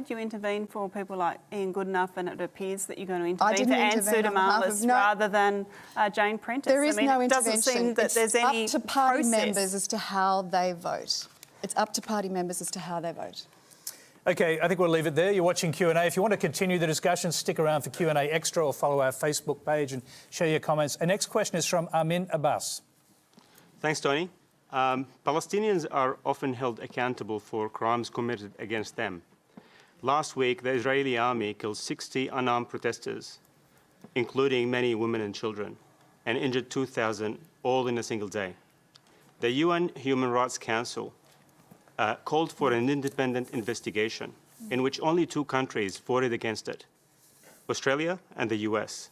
did you intervene for people like Ian Goodenough, and it appears that you're going to intervene for Anne Souttar-Marlis rather than Jane Prentice? There is no intervention. It doesn't seem that there's any It's up to party process. members as to how they vote. It's up to party members as to how they vote. OK, I think we'll leave it there. You're watching Q&A. If you want to continue the discussion, stick around for Q&A Extra or follow our Facebook page and share your comments. Our next question is from Amin Abbas. Thanks, Tony. Palestinians are often held accountable for crimes committed against them. Last week, the Israeli army killed 60 unarmed protesters, including many women and children, and injured 2,000, all in a single day. The UN Human Rights Council called for an independent investigation in which only 2 countries voted against it, Australia and the US.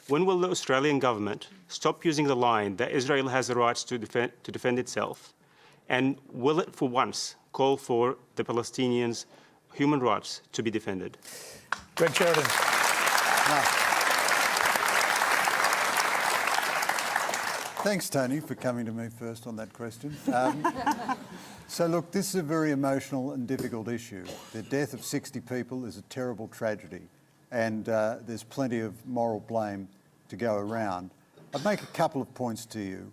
When will the Australian government stop using the line that Israel has the rights to defend itself? And will it for once call for the Palestinians' human rights to be defended? Greg Sheridan. Thanks, Tony, for coming to me first on that question. So, look, this is a very emotional and difficult issue. The death of 60 people is a terrible tragedy, and there's plenty of moral blame to go around. I'd make a couple of points to you.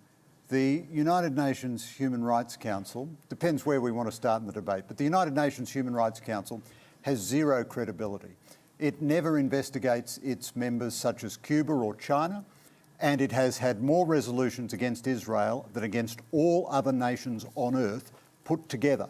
The United Nations Human Rights Council, depends where we want to start in the debate, but the United Nations Human Rights Council has zero credibility. It never investigates its members such as Cuba or China, and it has had more resolutions against Israel than against all other nations on earth put together.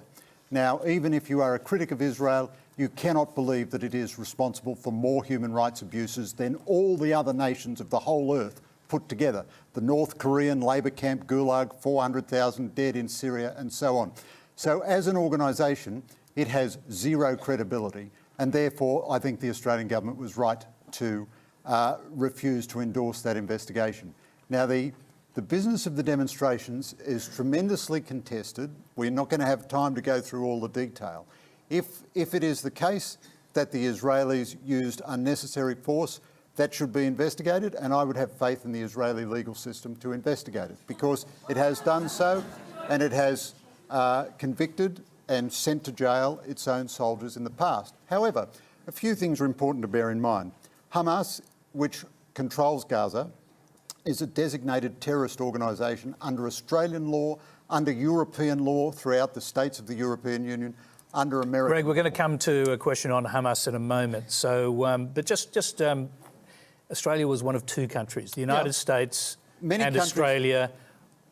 Now, even if you are a critic of Israel, you cannot believe that it is responsible for more human rights abuses than all the other nations of the whole earth put together. The North Korean labour camp Gulag, 400,000 dead in Syria, and so on. So as an organisation, it has zero credibility, and therefore I think the Australian government was right to refuse to endorse that investigation. Now, the business of the demonstrations is tremendously contested. We're not going to have time to go through all the detail. If it is the case that the Israelis used unnecessary force, that should be investigated, and I would have faith in the Israeli legal system to investigate it, because it has done so, and it has convicted and sent to jail its own soldiers in the past. However, a few things are important to bear in mind. Hamas, which controls Gaza, is a designated terrorist organisation under Australian law, under European law throughout the states of the European Union, under American Greg, we're going to come to a question on Hamas in a moment. So, but just Australia was one of 2 countries, the United States and Australia.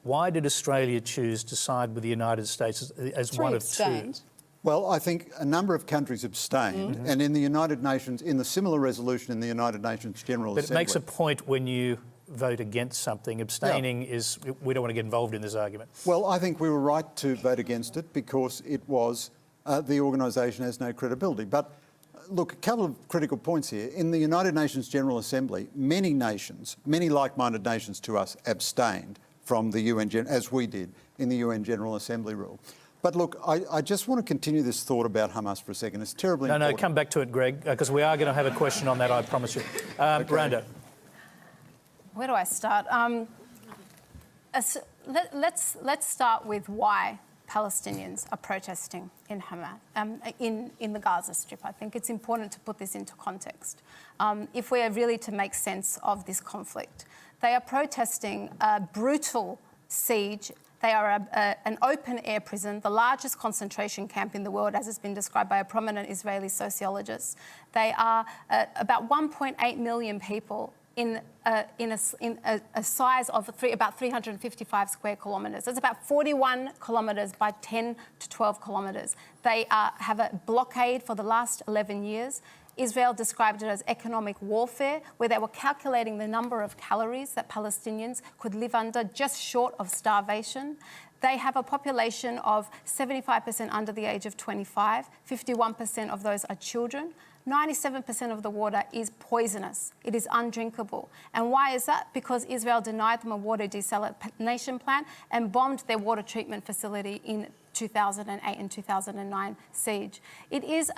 Why did Australia choose to side with the United States as one of 2? Well, I think a number of countries abstained, and in the United Nations, in the similar resolution in the United Nations General Assembly... But it makes a point when you vote against something. Abstaining is... We don't want to get involved in this argument. Well, I think we were right to vote against it because it was... the organisation has no credibility. But look, a couple of critical points here. In the United Nations General Assembly, many nations, many like-minded nations to us, abstained from the UN, as we did in the UN General Assembly rule. But look, I just want to continue this thought about Hamas for a second. It's terribly important. No, come back to it, Greg, because we are going to have a question on that, I promise you. Okay. Randa. Where do I start? Let's start with why Palestinians are protesting in Hamas, in the Gaza Strip. I think it's important to put this into context. If we are really to make sense of this conflict, they are protesting a brutal siege. They are an open-air prison, the largest concentration camp in the world, as has been described by a prominent Israeli sociologist. They are about 1.8 million people in a size of about 355 square kilometres. That's about 41 kilometres by 10 to 12 kilometres. They have a blockade for the last 11 years. Israel described it as economic warfare, where they were calculating the number of calories that Palestinians could live under just short of starvation. They have a population of 75% under the age of 25. 51% of those are children. 97% of the water is poisonous. It is undrinkable. And why is that? Because Israel denied them a water desalination plant and bombed their water treatment facility in 2008 and 2009 siege. It is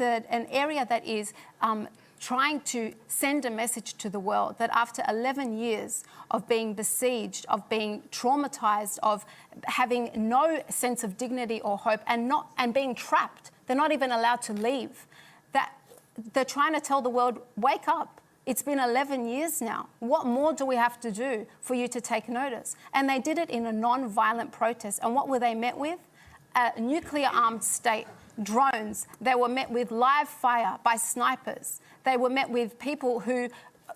an area that is trying to send a message to the world that after 11 years of being besieged, of being traumatised, of having no sense of dignity or hope, and being trapped They're not even allowed to leave. That they're trying to tell the world, wake up. It's been 11 years now. What more do we have to do for you to take notice? And they did it in a non-violent protest. And what were they met with? A nuclear-armed state, drones. They were met with live fire by snipers. They were met with people who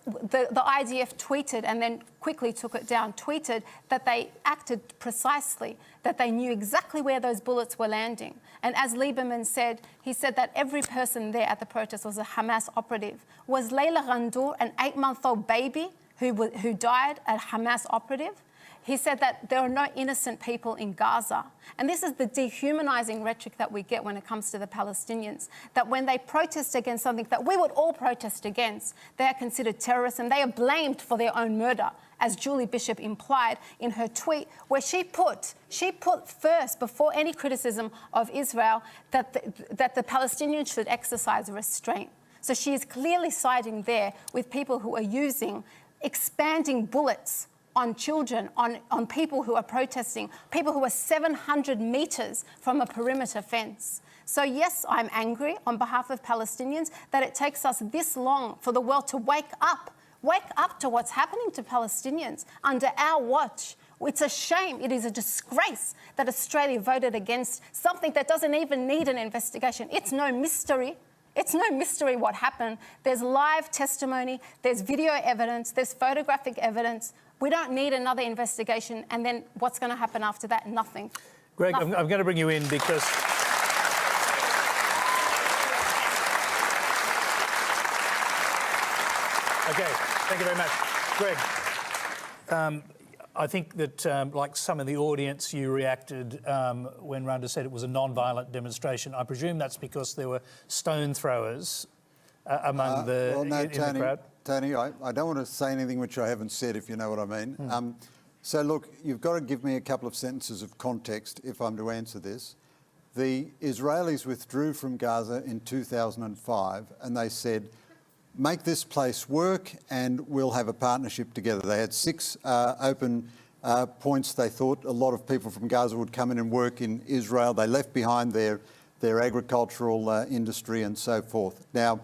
the IDF tweeted and then quickly took it down, tweeted that they acted precisely, that they knew exactly where those bullets were landing. And as Lieberman said, he said that every person there at the protest was a Hamas operative. Was Layla Ghandour an 8-month-old baby who died, a Hamas operative? He said that there are no innocent people in Gaza. And this is the dehumanising rhetoric that we get when it comes to the Palestinians, that when they protest against something that we would all protest against, they are considered terrorists and they are blamed for their own murder, as Julie Bishop implied in her tweet, where she put first, before any criticism of Israel, that the Palestinians should exercise restraint. So she is clearly siding there with people who are using expanding bullets on children, on people who are protesting, people who are 700 metres from a perimeter fence. So yes, I'm angry on behalf of Palestinians that it takes us this long for the world to wake up to what's happening to Palestinians under our watch. It's a shame, it is a disgrace that Australia voted against something that doesn't even need an investigation. It's no mystery. It's no mystery what happened. There's live testimony, there's video evidence, there's photographic evidence. We don't need another investigation, and then what's going to happen after that? Nothing. Greg, Nothing. I'm going to bring you in because... OK, thank you very much. Greg, I think that, like some of the audience, you reacted when Randa said it was a non-violent demonstration. I presume that's because there were stone throwers among in the crowd. Tony, I don't want to say anything which I haven't said, if you know what I mean. So, look, you've got to give me a couple of sentences of context if I'm to answer this. The Israelis withdrew from Gaza in 2005 and they said, make this place work and we'll have a partnership together. They had 6 open points. They thought a lot of people from Gaza would come in and work in Israel. They left behind their agricultural industry and so forth. Now,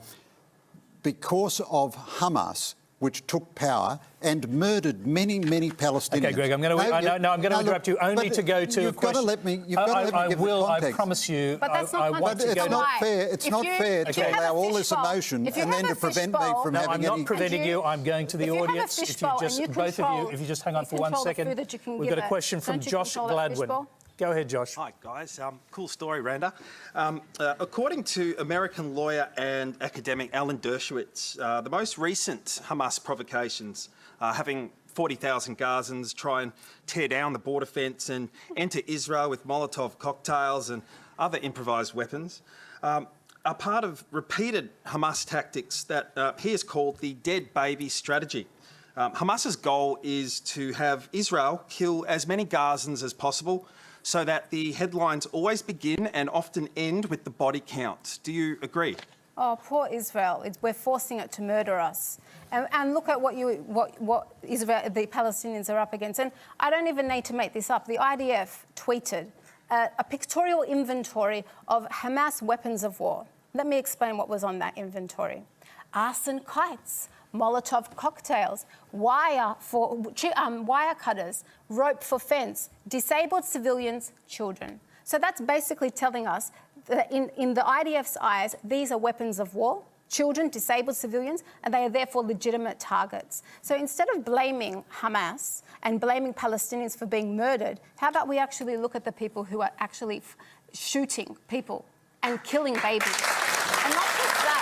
because of Hamas, which took power and murdered many, many Palestinians. OK, Greg, I'm going to interrupt you only to go to a question. You've got to let me give the context. I promise you. But that's not context. It's not fair. It's not fair to allow all this emotion and then to prevent me from having any... I'm not preventing you. I'm going to the audience. If you just hang on for 1 second. We've got a question from Josh Gladwin. Go ahead, Josh. Hi, guys. Cool story, Randa. According to American lawyer and academic Alan Dershowitz, the most recent Hamas provocations, having 40,000 Gazans try and tear down the border fence and enter Israel with Molotov cocktails and other improvised weapons, are part of repeated Hamas tactics that he has called the dead baby strategy. Hamas's goal is to have Israel kill as many Gazans as possible, so that the headlines always begin and often end with the body count. Do you agree? Oh, poor Israel. We're forcing it to murder us. And look at what Israel, the Palestinians are up against. And I don't even need to make this up. The IDF tweeted a pictorial inventory of Hamas weapons of war. Let me explain what was on that inventory. Arson kites, Molotov cocktails, wire cutters, rope for fence, disabled civilians, children. So that's basically telling us that in the IDF's eyes, these are weapons of war, children, disabled civilians, and they are therefore legitimate targets. So instead of blaming Hamas and blaming Palestinians for being murdered, how about we actually look at the people who are actually shooting people and killing babies? And not just that.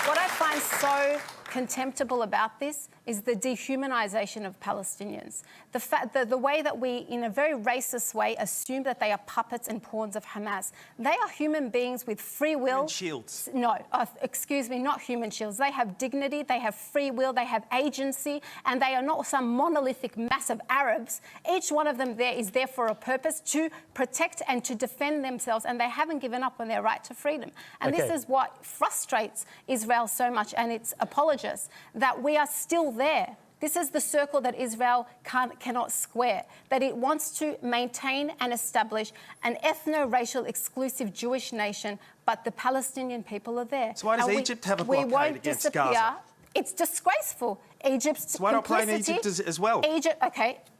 What I find so contemptible about this is the dehumanisation of Palestinians. The way that we, in a very racist way, assume that they are puppets and pawns of Hamas. They are human beings with free will. Human shields. No, excuse me, not human shields. They have dignity, they have free will, they have agency, and they are not some monolithic mass of Arabs. Each one of them there is there for a purpose, to protect and to defend themselves, and they haven't given up on their right to freedom. And this is what frustrates Israel so much and its apologists, that we are still there This is the circle that Israel cannot square, that it wants to maintain and establish an ethno-racial exclusive Jewish nation, but the Palestinian people are there. So why does Egypt have a blockade against Gaza? It's disgraceful. Egypt's so why not blame Egypt as well?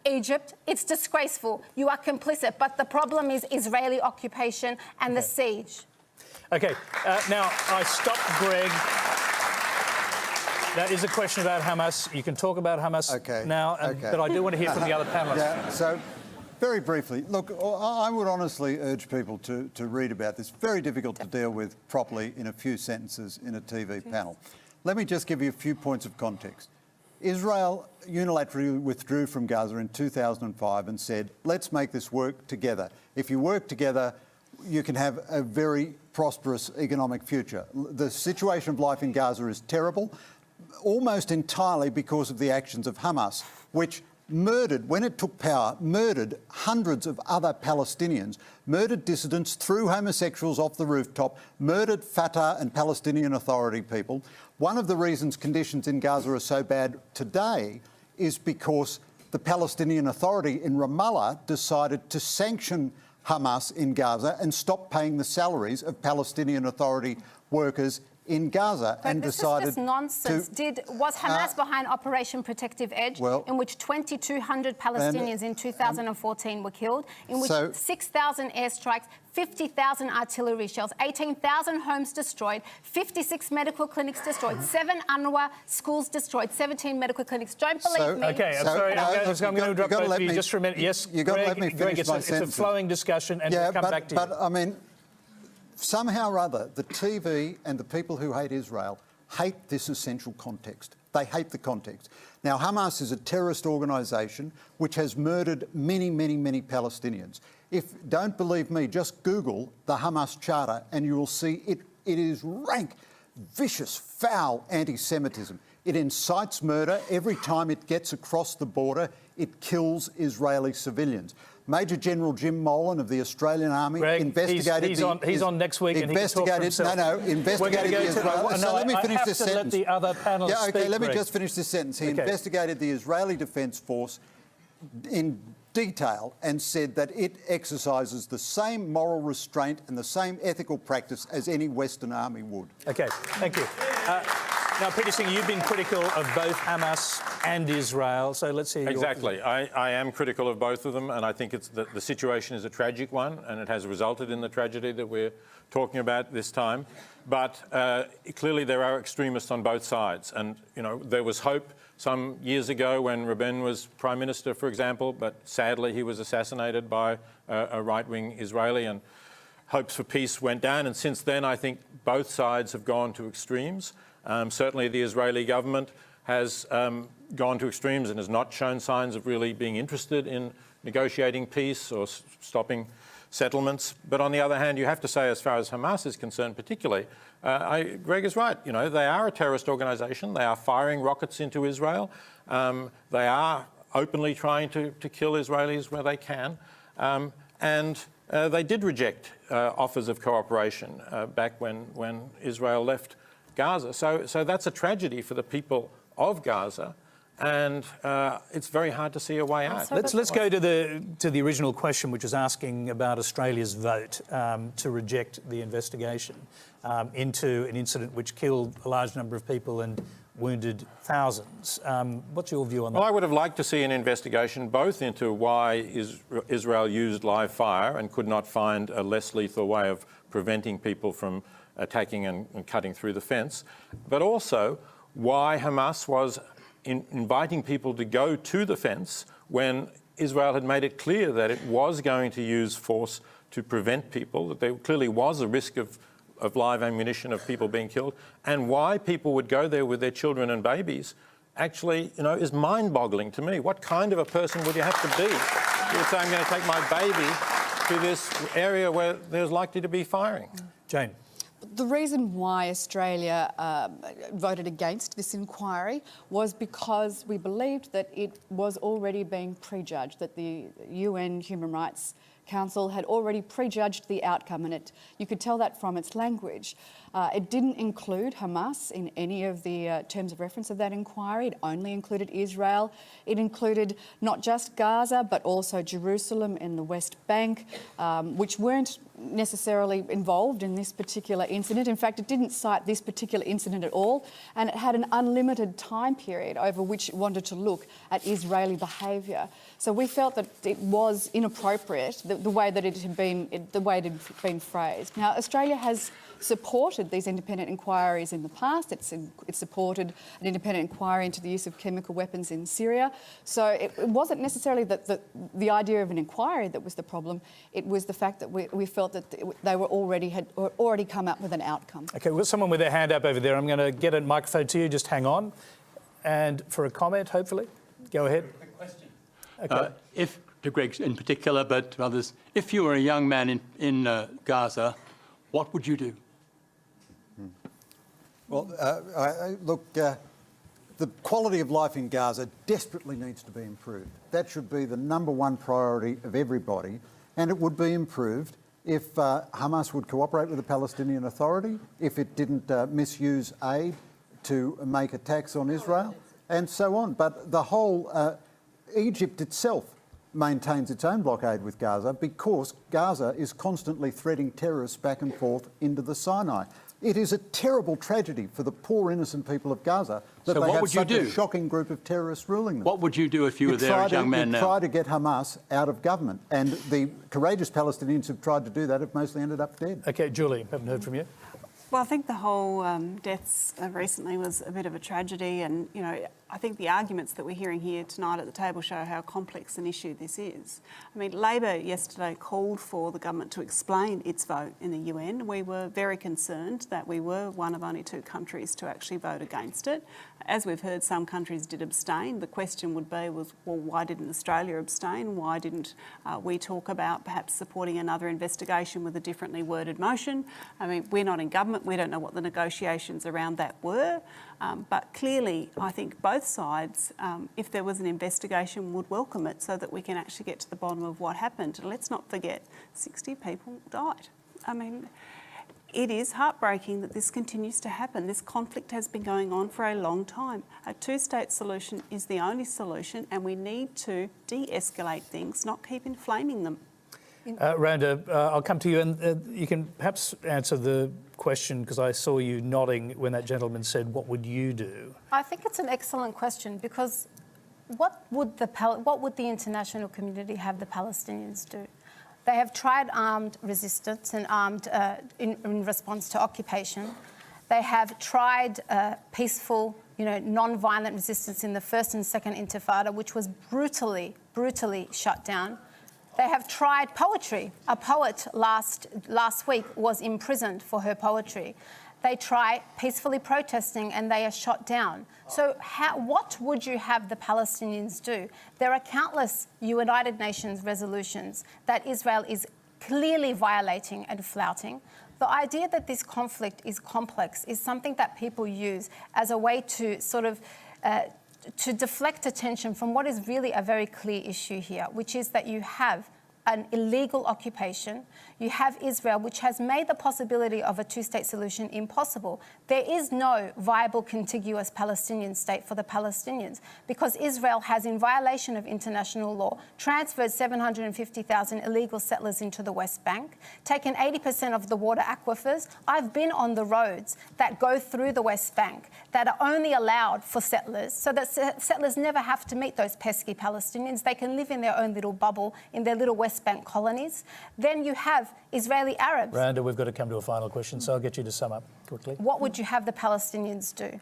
Egypt, it's disgraceful. You are complicit, but the problem is Israeli occupation and the siege. Okay, now I stopped Greg. That is a question about Hamas. You can talk about Hamas now, but I do want to hear from the other panellists. Yeah, so very briefly, look, I would honestly urge people to read about this. Very difficult to deal with properly in a few sentences in a TV panel. Let me just give you a few points of context. Israel unilaterally withdrew from Gaza in 2005 and said, let's make this work together. If you work together, you can have a very prosperous economic future. The situation of life in Gaza is terrible, almost entirely because of the actions of Hamas, which murdered, when it took power, murdered hundreds of other Palestinians, murdered dissidents, threw homosexuals off the rooftop, murdered Fatah and Palestinian Authority people. One of the reasons conditions in Gaza are so bad today is because the Palestinian Authority in Ramallah decided to sanction Hamas in Gaza and stop paying the salaries of Palestinian Authority workers in Gaza, but and this decided is just nonsense. Was Hamas behind Operation Protective Edge, in which 2,200 Palestinians in 2014 were killed, in which 6,000 airstrikes, 50,000 artillery shells, 18,000 homes destroyed, 56 medical clinics destroyed, 7 UNRWA schools destroyed, 17 medical clinics. Don't believe me. Okay, I'm sorry. I'm going to interrupt both of you just for a minute. Yes, you've got to let me finish my it's a flowing discussion, and we'll come back to you. But I mean, somehow or other, the TV and the people who hate Israel hate this essential context. They hate the context. Now, Hamas is a terrorist organisation which has murdered many, many, many Palestinians. Don't believe me, just Google the Hamas Charter and you will see it is rank, vicious, foul anti-Semitism. It incites murder. Every time it gets across the border, it kills Israeli civilians. Major General Jim Molan of the Australian Army investigated... He's on next week and he can talk for himself. Investigated the Israeli... So let me finish this sentence. Let the other panelists speak, let me just finish this sentence. He investigated the Israeli Defence Force in detail and said that it exercises the same moral restraint and the same ethical practice as any Western army would. Okay, thank you. Now, Peter Singer, you've been critical of both Hamas and Israel, so let's hear your... Exactly. I am critical of both of them, and I think the situation is a tragic one, and it has resulted in the tragedy that we're talking about this time. But clearly there are extremists on both sides. And, you know, there was hope some years ago when Rabin was Prime Minister, for example, but sadly he was assassinated by a right-wing Israeli, and hopes for peace went down. And since then, I think both sides have gone to extremes. Certainly the Israeli government has gone to extremes and has not shown signs of really being interested in negotiating peace or stopping settlements. But on the other hand, you have to say, as far as Hamas is concerned particularly, Greg is right. You know, they are a terrorist organisation. They are firing rockets into Israel. They are openly trying to kill Israelis where they can. And they did reject offers of cooperation back when Israel left Gaza. So that's a tragedy for the people of Gaza, and it's very hard to see a way out. Let's go to the original question, which was asking about Australia's vote to reject the investigation into an incident which killed a large number of people and wounded thousands. What's your view on that? Well, I would have liked to see an investigation both into why Israel used live fire and could not find a less lethal way of preventing people from attacking and cutting through the fence, but also why Hamas was inviting people to go to the fence when Israel had made it clear that it was going to use force to prevent people, that there clearly was a risk of live ammunition, of people being killed, and why people would go there with their children and babies actually, you know, is mind-boggling to me. What kind of a person would you have to be? You would say, I'm going to take my baby to this area where there's likely to be firing. Jane. The reason why Australia voted against this inquiry was because we believed that it was already being prejudged, that the UN Human Rights Council had already prejudged the outcome, and you could tell that from its language. It didn't include Hamas in any of the terms of reference of that inquiry. It only included Israel. It included not just Gaza, but also Jerusalem and the West Bank, which weren't necessarily involved in this particular incident. In fact, it didn't cite this particular incident at all, and it had an unlimited time period over which it wanted to look at Israeli behaviour. So we felt that it was inappropriate, the way that it had been phrased. Now, Australia has supported these independent inquiries in the past. It's supported an independent inquiry into the use of chemical weapons in Syria. So it wasn't necessarily the idea of an inquiry that was the problem. It was the fact that we felt that they had already come up with an outcome. Okay, well, someone with their hand up over there. I'm going to get a microphone to you. Just hang on. And for a comment, hopefully. Go ahead. A quick question. Okay. If, to Greg in particular, but to others, if you were a young man in Gaza, what would you do? Well, look, the quality of life in Gaza desperately needs to be improved. That should be the #1 priority of everybody, and it would be improved if Hamas would cooperate with the Palestinian Authority, if it didn't misuse aid to make attacks on Israel, and so on. But the whole Egypt itself maintains its own blockade with Gaza because Gaza is constantly threading terrorists back and forth into the Sinai. It is a terrible tragedy for the poor innocent people of Gaza that they have such a shocking group of terrorists ruling them. What would you do if you were there as a young man now? Try to get Hamas out of government, and the courageous Palestinians who've tried to do that have mostly ended up dead. Okay, Julie, haven't heard from you. Well, I think the whole deaths recently was a bit of a tragedy, and I think the arguments that we're hearing here tonight at the table show how complex an issue this is. I mean, Labor yesterday called for the government to explain its vote in the UN. We were very concerned that we were one of only 2 countries to actually vote against it. As we've heard, some countries did abstain. The question would be, well, why didn't Australia abstain? Why didn't we talk about perhaps supporting another investigation with a differently worded motion? I mean, we're not in government. We don't know what the negotiations around that were. But clearly, I think both sides, if there was an investigation, would welcome it so that we can actually get to the bottom of what happened. And let's not forget, 60 people died. I mean, it is heartbreaking that this continues to happen. This conflict has been going on for a long time. A 2-state solution is the only solution, and we need to de-escalate things, not keep inflaming them. Randa, I'll come to you, and you can perhaps answer the question, because I saw you nodding when that gentleman said, what would you do? I think it's an excellent question, because what would the international community have the Palestinians do? They have tried armed resistance and armed in response to occupation. They have tried peaceful, non-violent resistance in the first and second Intifada, which was brutally shut down. They have tried poetry. A poet last week was imprisoned for her poetry. They try peacefully protesting and they are shot down. So what would you have the Palestinians do? There are countless United Nations resolutions that Israel is clearly violating and flouting. The idea that this conflict is complex is something that people use as a way to sort of to deflect attention from what is really a very clear issue here, which is that you have an illegal occupation. You have Israel, which has made the possibility of a 2-state solution impossible. There is no viable contiguous Palestinian state for the Palestinians because Israel has, in violation of international law, transferred 750,000 illegal settlers into the West Bank, taken 80% of the water aquifers. I've been on the roads that go through the West Bank that are only allowed for settlers, so that settlers never have to meet those pesky Palestinians. They can live in their own little bubble, in their little West Bank colonies. Then you have Israeli Arabs. Randa, we've got to come to a final question, so I'll get you to sum up quickly. What would you have the Palestinians do?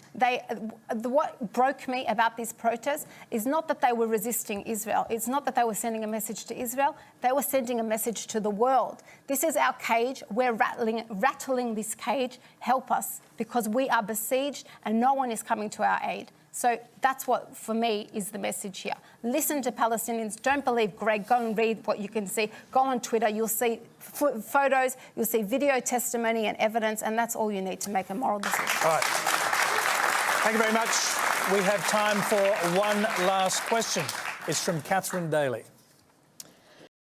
What broke me about this protest is not that they were resisting Israel. It's not that they were sending a message to Israel. They were sending a message to the world. This is our cage. We're rattling this cage. Help us, because we are besieged and no one is coming to our aid. So that's what, for me, is the message here. Listen to Palestinians. Don't believe Greg. Go and read what you can see. Go on Twitter. You'll see photos. You'll see video testimony and evidence, and that's all you need to make a moral decision. All right. Thank you very much. We have time for one last question. It's from Catherine Daly.